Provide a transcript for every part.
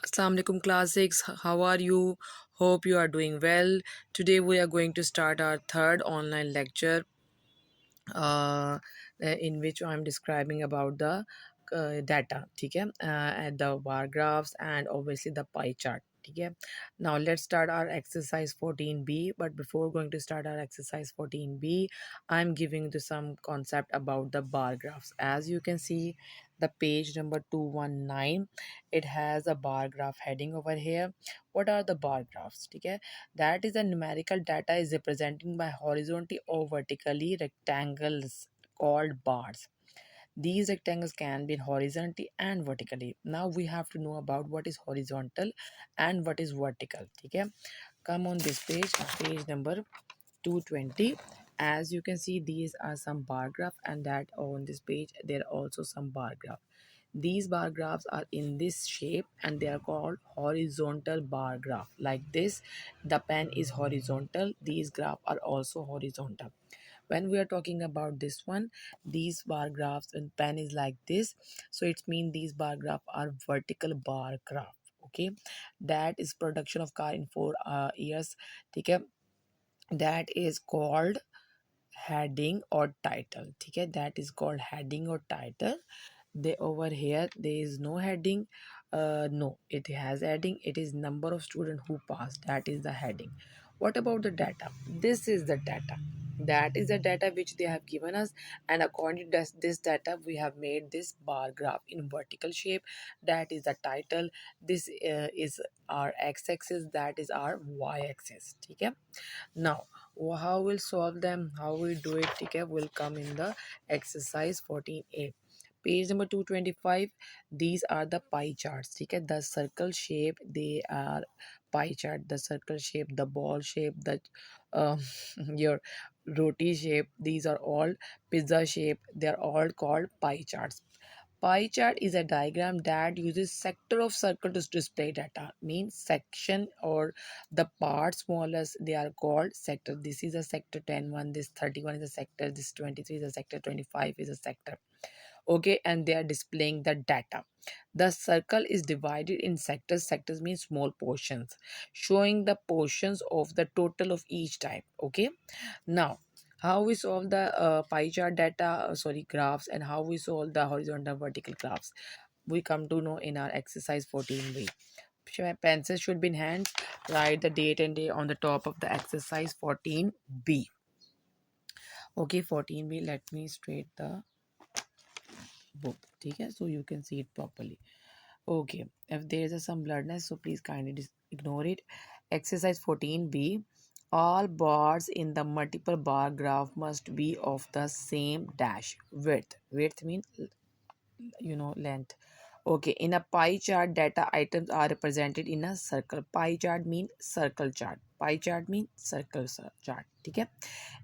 Assalamu alaikum classics. How are you? Hope you are doing well. Today we are going to start our third online lecture in which I'm describing about the data, okay, and the bar graphs and obviously the pie chart. Okay. Now let's start our exercise 14b. But before going to start our exercise 14b, I'm giving you some concept about the bar graphs. As you can see, the page number 219, it has a bar graph heading over here. What are the bar graphs? Okay, that is the numerical data is represented by horizontally or vertically rectangles called bars. These rectangles can be horizontally and vertically. Now we have to know about what is horizontal and what is vertical. Okay, come on this page, page number 220. As you can see, these are some bar graph, and that on this page there are also some bar graph. These bar graphs are in this shape and they are called horizontal bar graph. Like this, the pen is horizontal, these graphs are also horizontal. When we are talking about this one, these bar graphs and pen is like this, so it means these bar graph are vertical bar graph. Okay, that is production of car in 4 years. Okay, that is called heading or title. Okay, that is called heading or title. They over here there is no heading. No, it has heading. It is number of students who passed, that is the heading. What about the data? This is the data, that is the data which they have given us, and according to this data we have made this bar graph in vertical shape. That is the title. This is our x-axis, that is our y-axis. Okay, now how we'll solve them, how we do it, okay, will come in the exercise 14a, page number 225. These are the pie charts. Okay, the circle shape, they are pie chart. The circle shape, the ball shape, the um, your roti shape, these are all pizza shape, they are all called pie charts. Pie chart is a diagram that uses sector of circle to display data. Means section or the parts smallest, they are called sector. This is a sector 10 1, this 31 is a sector, this 23 is a sector, 25 is a sector. Okay, and they are displaying the data. The circle is divided in sectors. Sectors means small portions, showing the portions of the total of each type. Okay, now how we solve the pie chart data, sorry, graphs, and how we solve the horizontal vertical graphs, we come to know in our exercise 14b. Pencils should be in hand. Write the date and day on the top of the exercise 14b. Okay, 14b, let me straight the book. Okay, so you can see it properly. Okay, if there is some blurriness, so please kindly ignore it. Exercise 14b. All bars in the multiple bar graph must be of the same dash width. Width means length. Okay, in a pie chart, data items are represented in a circle. Pie chart means circle chart. Pie chart means circle chart. Okay,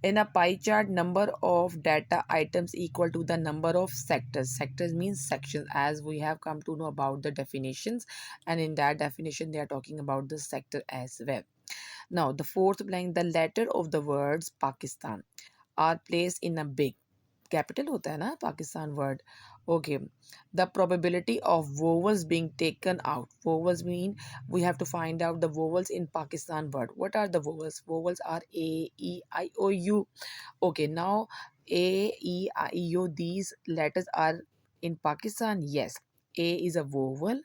in a pie chart, number of data items equal to the number of sectors. Sectors means sections, as we have come to know about the definitions, and in that definition they are talking about the sector as well. Now the fourth blank, the letter of the words Pakistan are placed in a big capital होता है ना Pakistan word. Okay, the probability of vowels being taken out. Vowels mean we have to find out the vowels in Pakistan word. What are the vowels? Vowels are A, E, I, O, U. Okay, now A, E, I, O, these letters are in Pakistan. Yes, A is a vowel,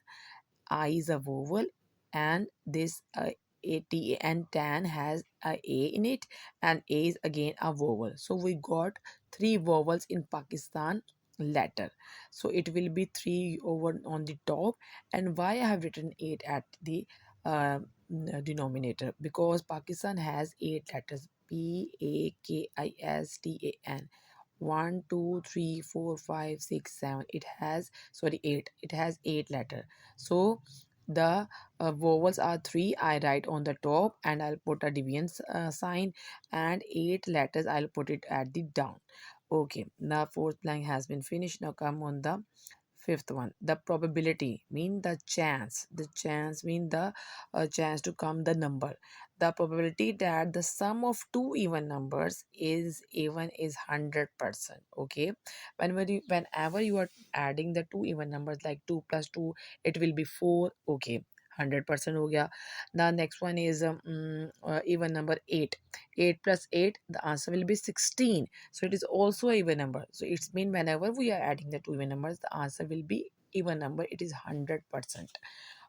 I is a vowel, and this A-T and tan has a A in it, and A is again a vowel. So we got three vowels in Pakistan letter. So it will be 3 over on the top. And why I have written 8 at the denominator? Because Pakistan has 8 letters. Pakistan. 1 2 3 4 5 6 7. It has, sorry, 8. It has 8 letter. So the vowels are 3. I write on the top and I'll put a division sign, and 8 letters I'll put it at the down. Okay, the fourth blank has been finished. Now come on the fifth one. The probability mean the chance. The chance mean the chance to come the number. The probability that the sum of two even numbers is even is 100%. Okay, whenever you are adding the two even numbers like 2 plus 2, it will be 4. Okay, 100% हो गया. The next one is even number 8. 8 plus 8, the answer will be 16. So it is also a even number. So it's mean whenever we are adding the two even numbers, the answer will be even number. It is 100%.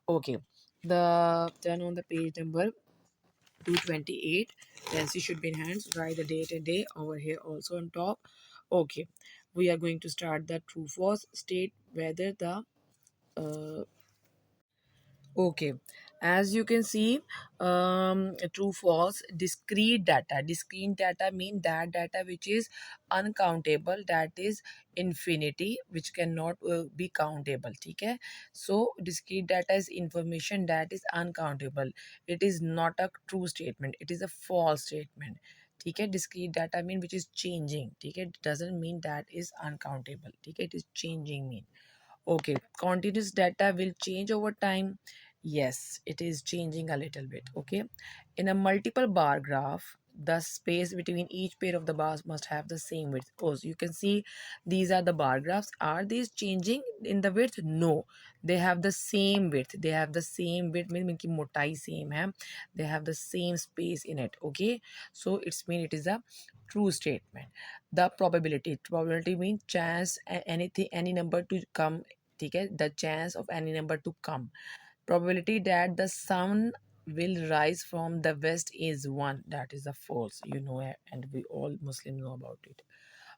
Okay. Then on the page number 228, pencil should be in hands. Write the date and day over here also on top. Okay. We are going to start the true false. State whether the okay, as you can see, true false discrete data. Discrete data mean that data which is uncountable, that is infinity, which cannot be countable. Okay, so discrete data is information that is uncountable. It is not a true statement, it is a false statement. ठीक है, discrete data mean which is changing. ठीक है, it doesn't mean that is uncountable. ठीक है, it is changing mean. Okay, continuous data will change over time. Yes, it is changing a little bit. Okay, in a multiple bar graph, the space between each pair of the bars must have the same width. Oh, so you can see these are the bar graphs. Are these changing in the width? No, they have the same width. They have the same width. Mean की मोटाई same है. They have the same space in it. Okay, so it's mean it is a true statement. The probability means chance anything any number to come. ठीक है, the chance of any number to come. Probability that the sun will rise from the west is 1. That is a false, you know, and we all Muslim know about it.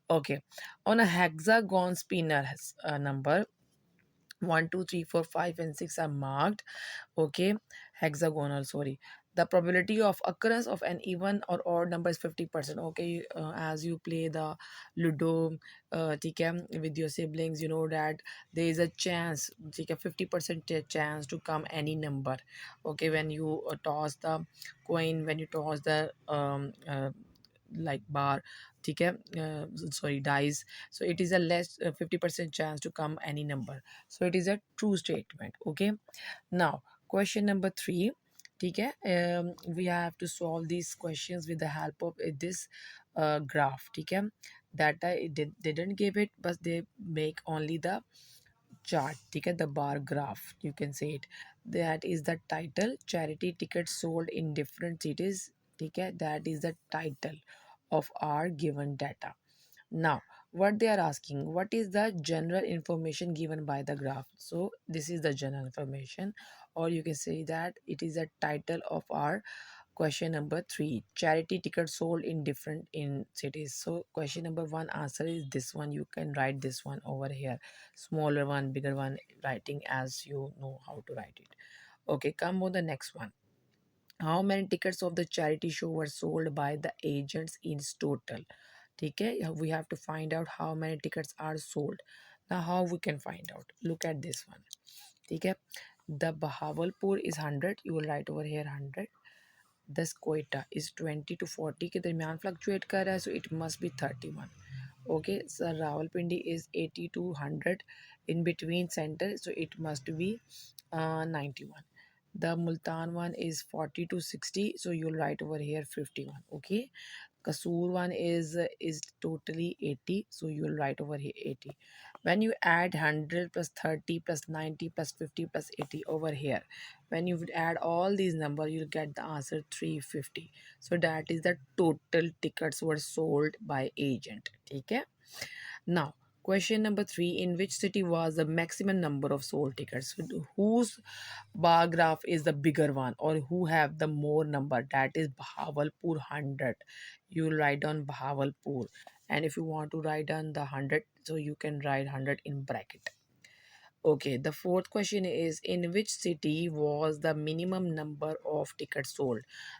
Okay, on a hexagon spinner number 1 2 3 4 5 and 6 are marked. Okay, hexagonal, sorry. The probability of occurrence of an even or odd number is 50%. Okay, as you play the ludo ठीक है, with your siblings, you know that there is a chance, ठीक है, 50% chance to come any number. Okay, when you toss the coin, when you toss the like bar, ठीक है, sorry, dice, so it is a less 50% chance to come any number. So it is a true statement. Okay, now question number 3. ठीक है, we have to solve these questions with the help of this graph. ठीक है, that they didn't give it, but they make only the chart. ठीक है, the bar graph, you can say it. That is the title, charity tickets sold in different cities. ठीक है, that is the title of our given data. Now, what they are asking, what is the general information given by the graph? So this is the general information, or you can say that it is a title of our question number 3. Charity tickets sold in different in cities. So question number 1 answer is this one. You can write this one over here. Smaller one, bigger one, writing as you know how to write it. Okay, come on the next one. How many tickets of the charity show were sold by the agents in total? ठीक है, we have to find out how many tickets are sold. Now how we can find out? Look at this one. ठीक है, the Bahawalpur is 100. You will write over here 100. The Quetta is 20 to 40 के दरमियान fluctuate कर रहा है, so it must be 31. Okay, so Rawalpindi is 80 to 100 in between center, so it must be 91. The Multan one is 40 to 60, so you'll write over here 51. Okay, Kasur one is totally 80, so you will write over here 80. When you add 100 plus 30 plus 90 plus 50 plus 80 over here, when you would add all these numbers, you'll get the answer 350. So that is the total tickets were sold by agent. Okay. Now, question number 3. In which city was the maximum number of sold tickets? So whose bar graph is the bigger one, or who have the more number? That is Bahawalpur 100. You will write down Bahawalpur. And if you want to write down the 100, so you can write 100 in bracket. Okay, the fourth question is, in which city was the minimum number of tickets sold?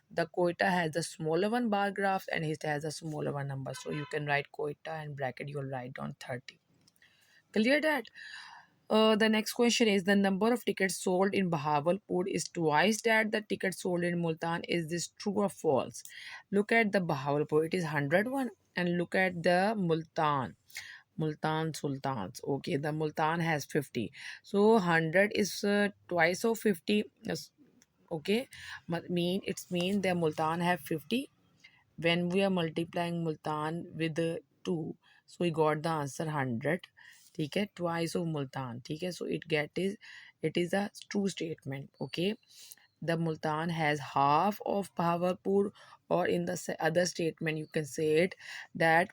The Quetta has the smaller one bar graph and it has a smaller one number. So you can write Quetta and bracket, you will write down 30. Clear that? The next question is, the number of tickets sold in Bahawalpur is twice that the tickets sold in Multan. Is this true or false? Look at the Bahawalpur, it is 101, and look at the Multan. Multan Sultans. Okay, the Multan has 50. So 100 is twice of 50. Yes, okay, it's mean the Multan have 50. When we are multiplying Multan with 2, so we got the answer 100. ठीक है, twice of Multan. ठीक है, so It is a true statement. Okay, the Multan has half of Bahawalpur, or in the other statement you can say it that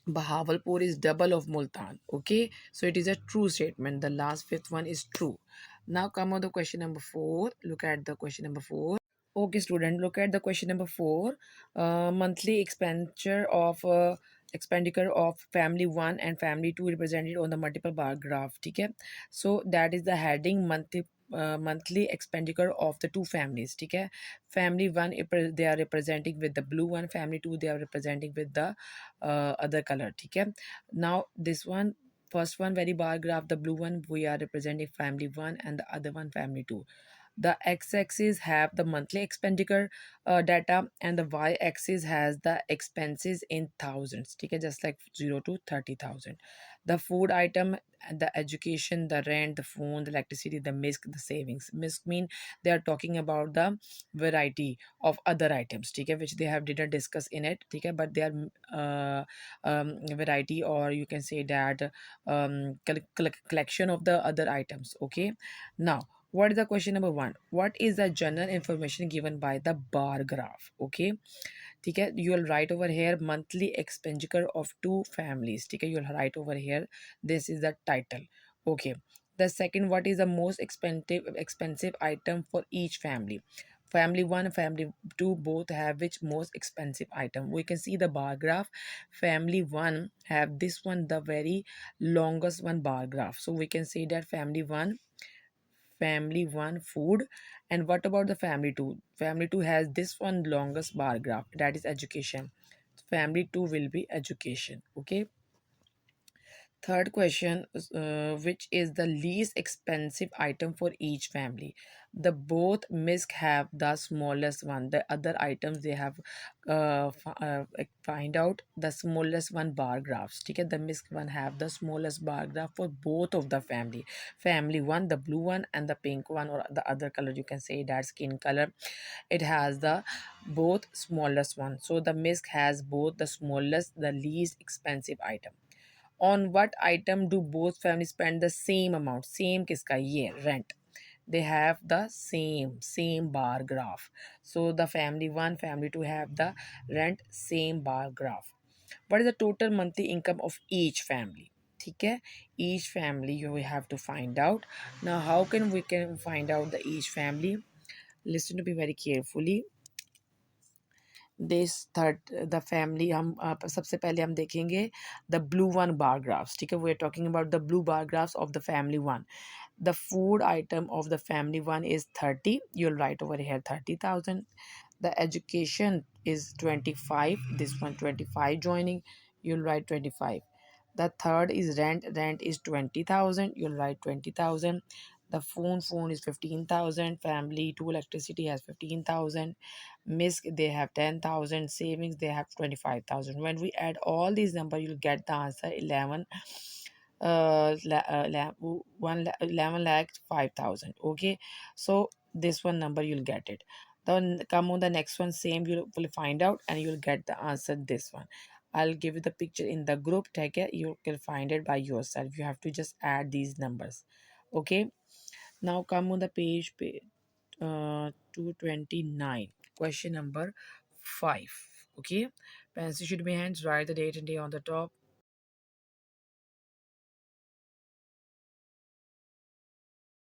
Bahawalpur is double of Multan. Okay, so it is a true statement. The last fifth one is true. Now come on the question number 4. Look at the question number 4. Okay, student, look at the question number 4. Monthly expenditure of family 1 and family 2 represented on the multiple bar graph. Okay, so that is the heading monthly expenditure of the two families. Okay, family 1 they are representing with the blue one, family 2 they are representing with the other color. Okay, now this one, first one very bar graph, the blue one, we are representing family 1 and the other one family 2. The x-axis have the monthly expenditure data, and the y-axis has the expenses in thousands. Okay, just like 0 to 30,000. The food item, the education, the rent, the phone, the electricity, the misc, the savings. Misc mean they are talking about the variety of other items, okay, which they have didn't discuss in it, okay, but they are variety, or you can say that collection of the other items. Okay, now what is the question number 1? What is the general information given by the bar graph? Okay, ठीक है, you will write over here monthly expenditure of two families. ठीक है, you will write over here, this is the title. Okay, the second, what is the most expensive item for each family? Family 1, family 2 both have which most expensive item? We can see the bar graph. Family 1 have this one, the very longest one bar graph, so we can say that family 1 food. And what about the family 2? Family 2 has this one longest bar graph, that is education. Family 2 will be education. Okay, third question, which is the least expensive item for each family? The both misc have the smallest one. The other items they have find out the smallest one bar graphs. Okay, the misc one have the smallest bar graph for both of the family. Family 1, the blue one, and the pink one, or the other color you can say that skin color, it has the both smallest one. So the misc has both the smallest, the least expensive item. On what item do both families spend the same amount? Same kiska ye rent. They have the same bar graph. So the family 1, family 2 have the rent same bar graph. What is the total monthly income of each family? ठीक है, each family you will have to find out. Now how can we can find out the each family? Listen to me very carefully. This third the family हम सबसे पहले हम देखेंगे the blue one bar graphs. ठीक है, we are talking about the blue bar graphs of the family one. The food item of the family 1 is 30. You'll write over here 30,000. The education is 25. This one 25 joining. You'll write 25. The third is rent. Rent is 20,000. You'll write 20,000. The phone is 15,000. Family 2 electricity has 15,000. Misc they have 10,000. Savings they have 25,000. When we add all these numbers, you'll get the answer 11 11 lakh 5,000. Okay, so this one number you'll get it. Then come on the next one, same you will find out and you'll get the answer. This one I'll give you the picture in the group. Take it, you can find it by yourself. You have to just add these numbers. Okay, now come on the page 229, question number 5. Okay, pencil should be hands, write the date and day on the top.